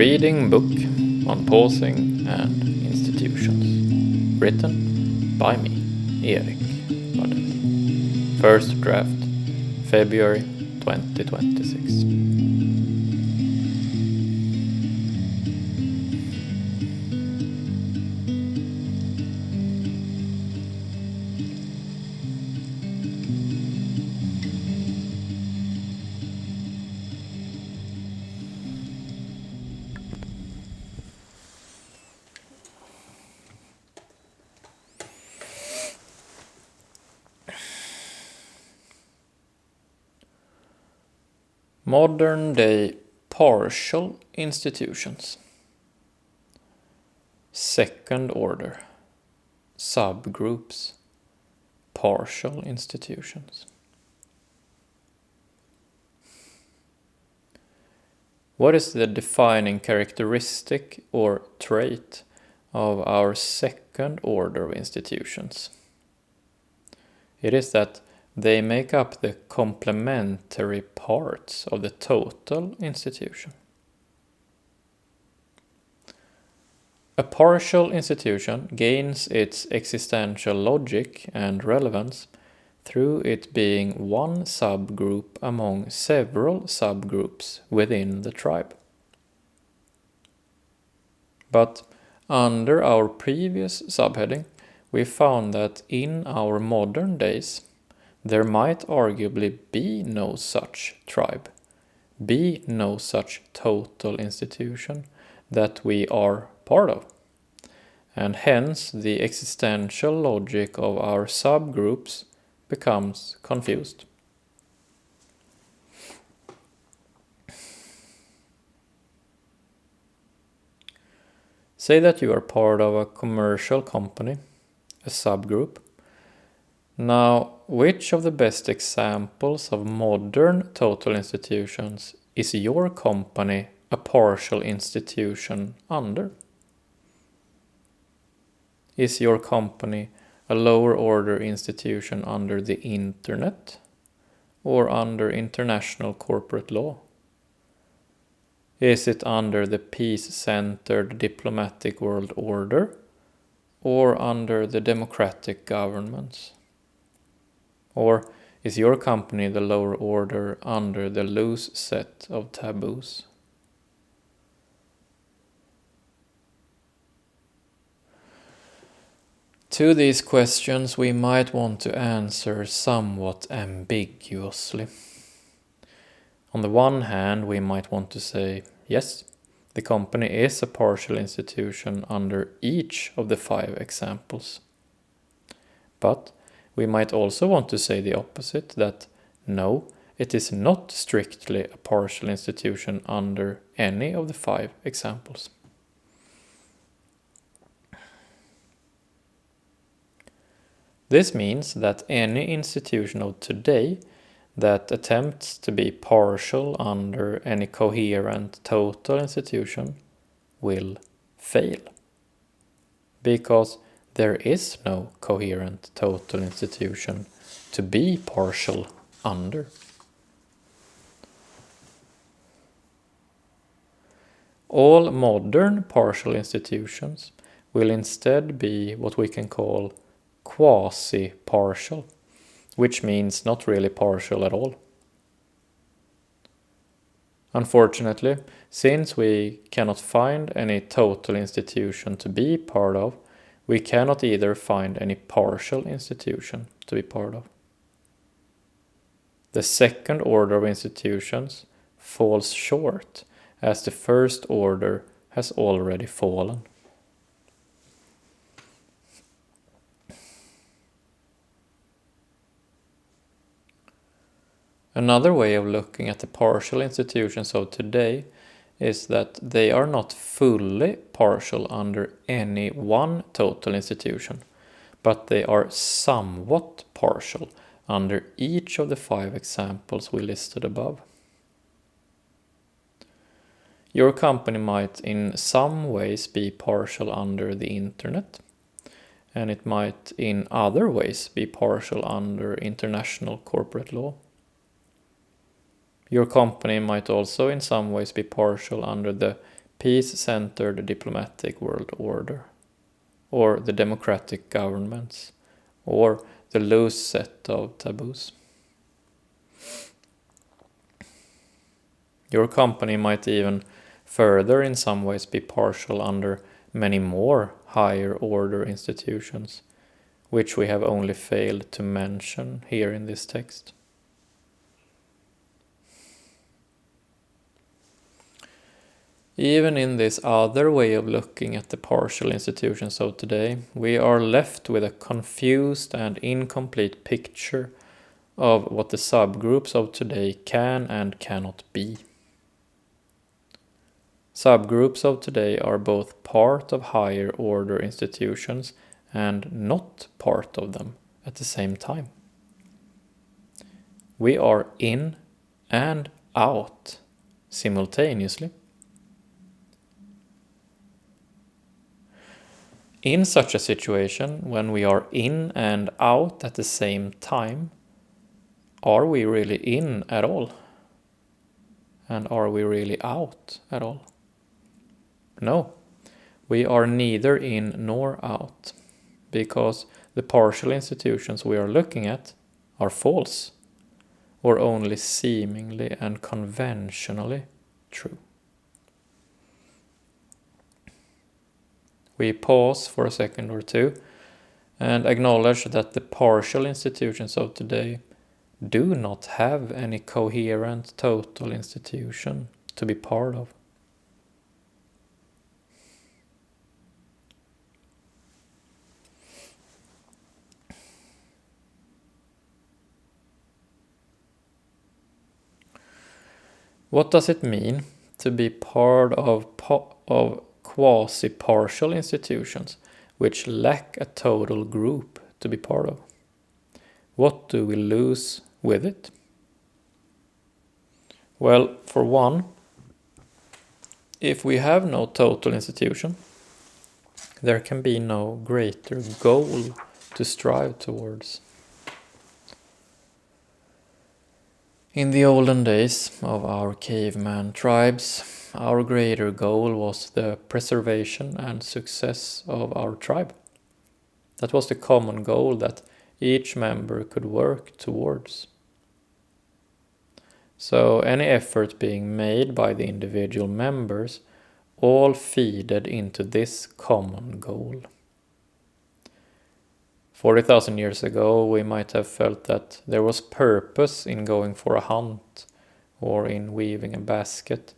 reading book on pausing and institutions, written by me, Eric Wadell. First draft, February 2026. Modern-day partial institutions. Second order. Subgroups. Partial institutions. What is the defining characteristic or trait of our second order of institutions? It is that they make up the complementary parts of the total institution. A partial institution gains its existential logic and relevance through it being one subgroup among several subgroups within the tribe. But under our previous subheading, we found that in our modern days, there might arguably be no such tribe, be no such total institution that we are part of, and hence the existential logic of our subgroups becomes confused. Say that you are part of a commercial company, a subgroup. Now, which of the best examples of modern total institutions is your company a partial institution under? Is your company a lower order institution under the internet or under international corporate law? Is it under the peace-centered diplomatic world order or under the democratic governments? Or is your company the lower order under the loose set of taboos? To these questions we might want to answer somewhat ambiguously. On the one hand, we might want to say, yes, the company is a partial institution under each of the 5 examples. But we might also want to say the opposite, that no, it is not strictly a partial institution under any of the 5 examples. This means that any institution of today that attempts to be partial under any coherent total institution will fail. Because there is no coherent total institution to be partial under. All modern partial institutions will instead be what we can call quasi-partial, which means not really partial at all. Unfortunately, since we cannot find any total institution to be part of, we cannot either find any partial institution to be part of. The second order of institutions falls short, as the first order has already fallen. Another way of looking at the partial institutions of today is that they are not fully partial under any one total institution, but they are somewhat partial under each of the 5 examples we listed above. Your company might in some ways be partial under the internet, and it might in other ways be partial under international corporate law. Your company might also in some ways be partial under the peace-centered diplomatic world order, or the democratic governments, or the loose set of taboos. Your company might even further in some ways be partial under many more higher order institutions, which we have only failed to mention here in this text. Even in this other way of looking at the partial institutions of today, we are left with a confused and incomplete picture of what the subgroups of today can and cannot be. Subgroups of today are both part of higher order institutions and not part of them at the same time. We are in and out simultaneously. In such a situation, when we are in and out at the same time, are we really in at all? And are we really out at all? No, we are neither in nor out, because the partial institutions we are looking at are false, or only seemingly and conventionally true. We pause for a second or two and acknowledge that the partial institutions of today do not have any coherent total institution to be part of. What does it mean to be part of quasi-partial institutions which lack a total group to be part of? What do we lose with it? Well, for one, if we have no total institution, there can be no greater goal to strive towards. In the olden days of our caveman tribes, our greater goal was the preservation and success of our tribe. That was the common goal that each member could work towards. So any effort being made by the individual members all feeded into this common goal. 40,000 years ago, we might have felt that there was purpose in going for a hunt or in weaving a basket,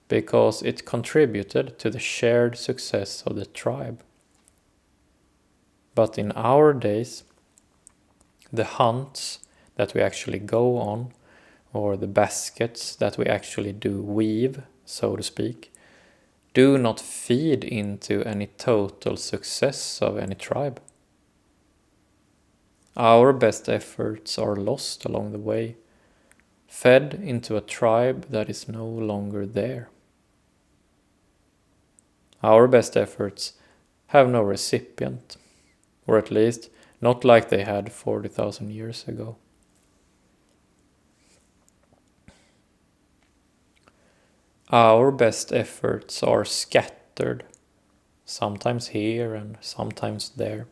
because it contributed to the shared success of the tribe. But in our days, the hunts that we actually go on, or the baskets that we actually do weave, so to speak, do not feed into any total success of any tribe. Our best efforts are lost along the way, fed into a tribe that is no longer there. Our best efforts have no recipient, or at least not like they had 40,000 years ago. Our best efforts are scattered, sometimes here and sometimes there,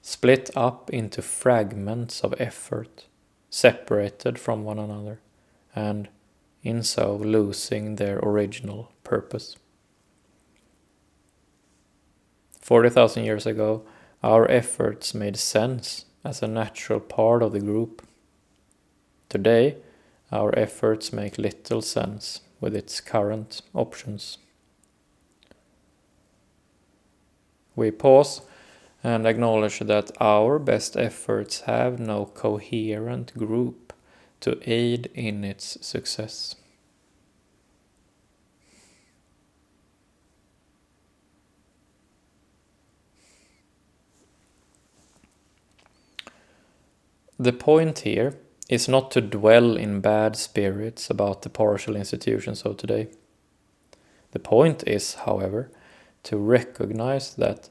split up into fragments of effort, separated from one another, and in so losing their original purpose. 40,000 years ago, our efforts made sense as a natural part of the group. Today, our efforts make little sense with its current options. We pause and acknowledge that our best efforts have no coherent group to aid in its success. The point here is not to dwell in bad spirits about the partial institutions of today. The point is, however, to recognize that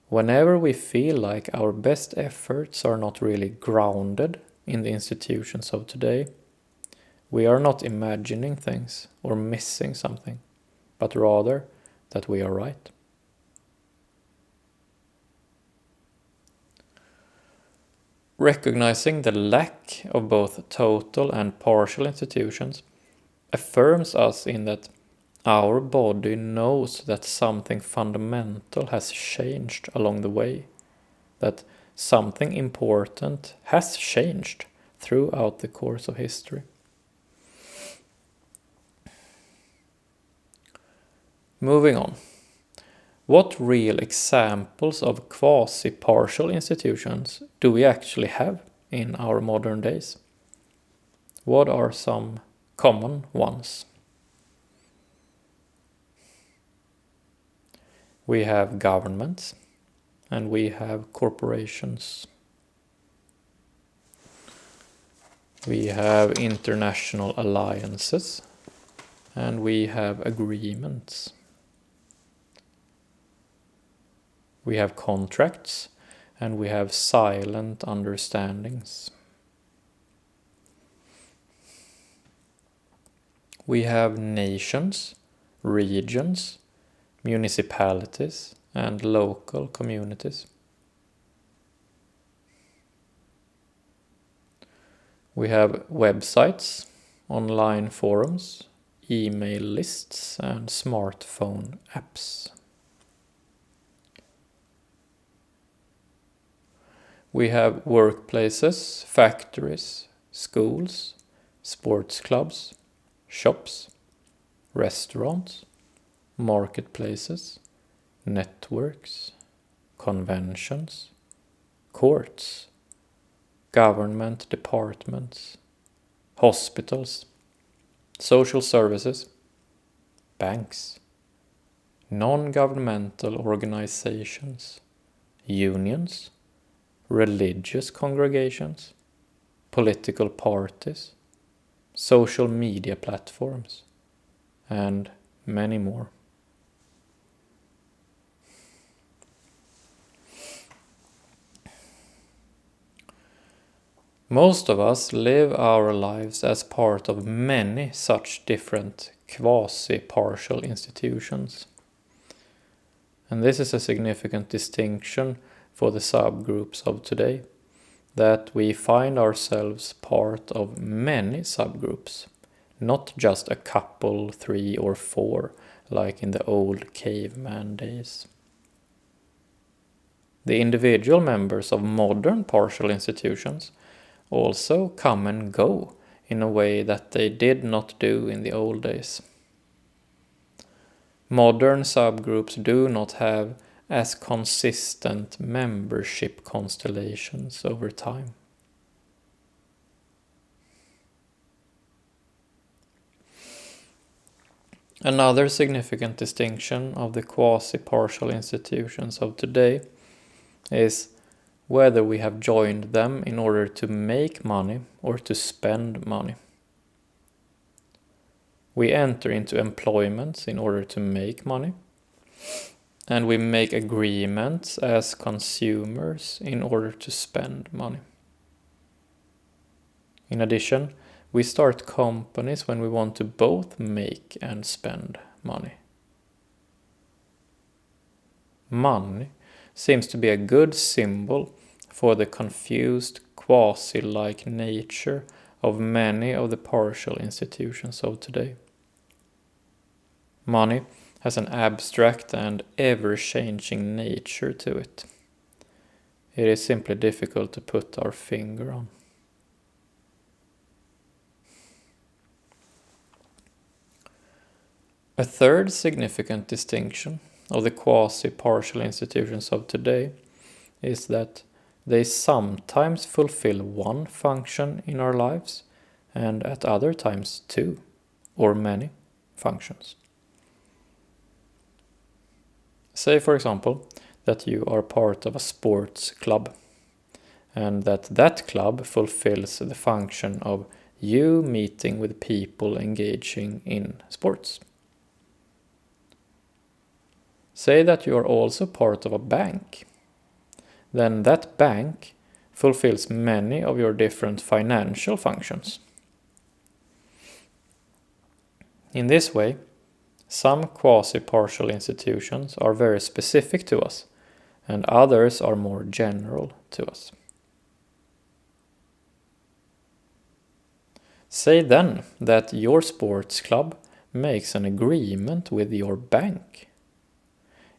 whenever we feel like our best efforts are not really grounded in the institutions of today, we are not imagining things or missing something, but rather that we are right. Recognizing the lack of both total and partial institutions affirms us in that our body knows that something fundamental has changed along the way, that something important has changed throughout the course of history. Moving on. What real examples of quasi-partial institutions do we actually have in our modern days? What are some common ones? We have governments and we have corporations. We have international alliances and we have agreements. We have contracts and we have silent understandings. We have nations, regions, municipalities, and local communities. We have websites, online forums, email lists, and smartphone apps. We have workplaces, factories, schools, sports clubs, shops, restaurants, marketplaces, networks, conventions, courts, government departments, hospitals, social services, banks, non-governmental organizations, unions, religious congregations, political parties, social media platforms, and many more. Most of us live our lives as part of many such different quasi-partial institutions. And this is a significant distinction for the subgroups of today, that we find ourselves part of many subgroups, not just a couple, 3 or 4, like in the old caveman days. The individual members of modern partial institutions also come and go in a way that they did not do in the old days. Modern subgroups do not have as consistent membership constellations over time. Another significant distinction of the quasi-partial institutions of today is whether we have joined them in order to make money or to spend money. We enter into employments in order to make money, and we make agreements as consumers in order to spend money. In addition, we start companies when we want to both make and spend money. Money seems to be a good symbol for the confused quasi-like nature of many of the partial institutions of today. Money has an abstract and ever-changing nature to it. It is simply difficult to put our finger on. A third significant distinction of the quasi-partial institutions of today is that they sometimes fulfill one function in our lives and at other times 2 or many functions. Say, for example, that you are part of a sports club and that club fulfills the function of you meeting with people engaging in sports. Say that you are also part of a bank. Then that bank fulfills many of your different financial functions. In this way, Some quasi-partial institutions are very specific to us, and others are more general to us. Say then that your sports club makes an agreement with your bank.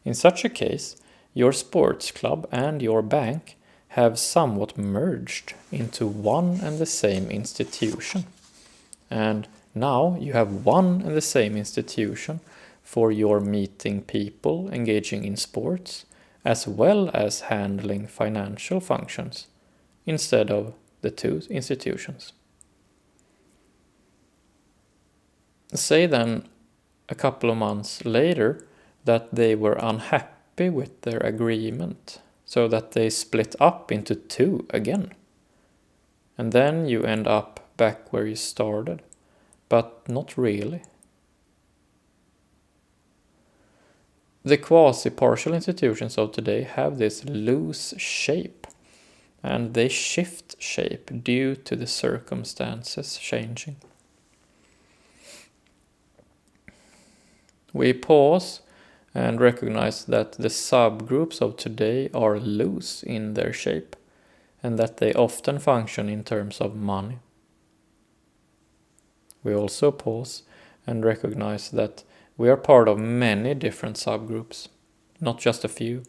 In such a case, your sports club and your bank have somewhat merged into one and the same institution. And now you have one and the same institution for your meeting people engaging in sports, as well as handling financial functions, instead of the two institutions. Say then, a couple of months later, that they were unhappy with their agreement, so that they split up into two again. And then you end up back where you started, but not really. The quasi-partial institutions of today have this loose shape, and they shift shape due to the circumstances changing. We pause and recognize that the subgroups of today are loose in their shape, and that they often function in terms of money. We also pause and recognize that we are part of many different subgroups, not just a few,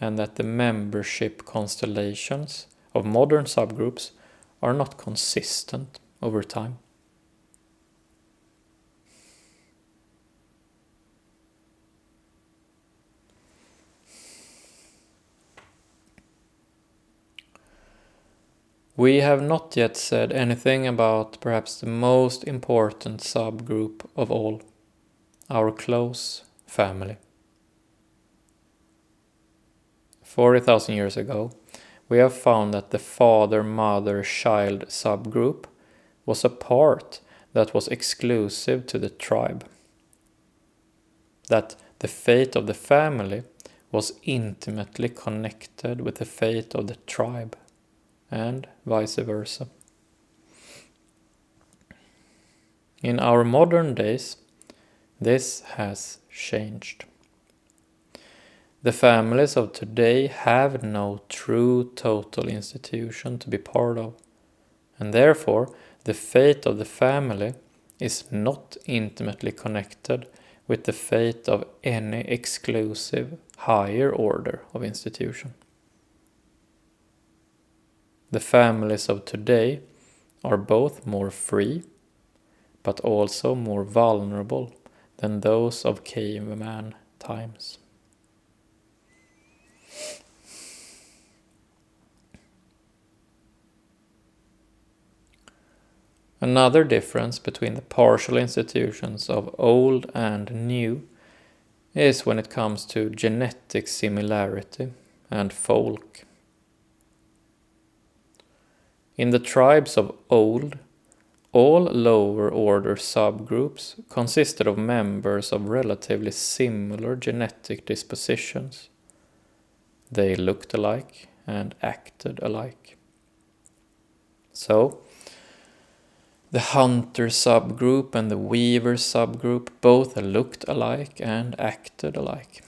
and that the membership constellations of modern subgroups are not consistent over time. We have not yet said anything about perhaps the most important subgroup of all, our close family. 40,000 years ago, we have found that the father-mother-child subgroup was a part that was exclusive to the tribe. That the fate of the family was intimately connected with the fate of the tribe, and vice versa. In our modern days, this has changed. The families of today have no true total institution to be part of, and therefore the fate of the family is not intimately connected with the fate of any exclusive higher order of institution. The families of today are both more free, but also more vulnerable than those of caveman times. Another difference between the partial institutions of old and new is when it comes to genetic similarity and folk. In the tribes of old, all lower order subgroups consisted of members of relatively similar genetic dispositions. They looked alike and acted alike. So, the hunter subgroup and the weaver subgroup both looked alike and acted alike.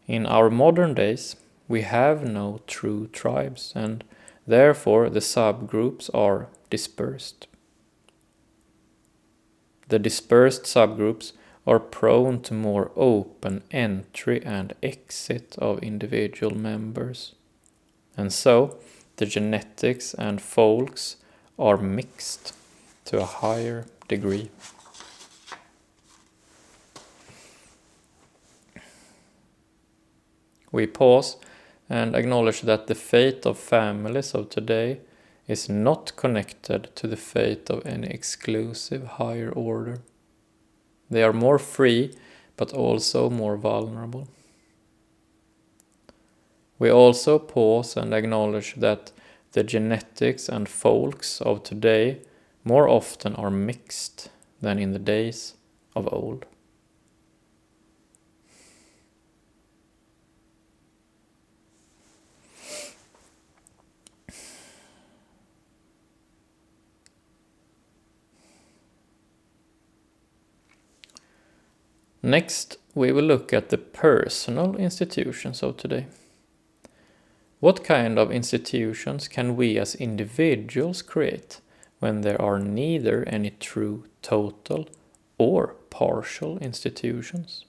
In our modern days, we have no true tribes, and therefore the subgroups are dispersed. The dispersed subgroups are prone to more open entry and exit of individual members. And so, the genetics and folks are mixed to a higher degree. We pause and acknowledge that the fate of families of today is not connected to the fate of any exclusive higher order. They are more free, but also more vulnerable. We also pause and acknowledge that the genetics and folks of today more often are mixed than in the days of old. Next, we will look at the personal institutions of today. What kind of institutions can we as individuals create when there are neither any true total or partial institutions?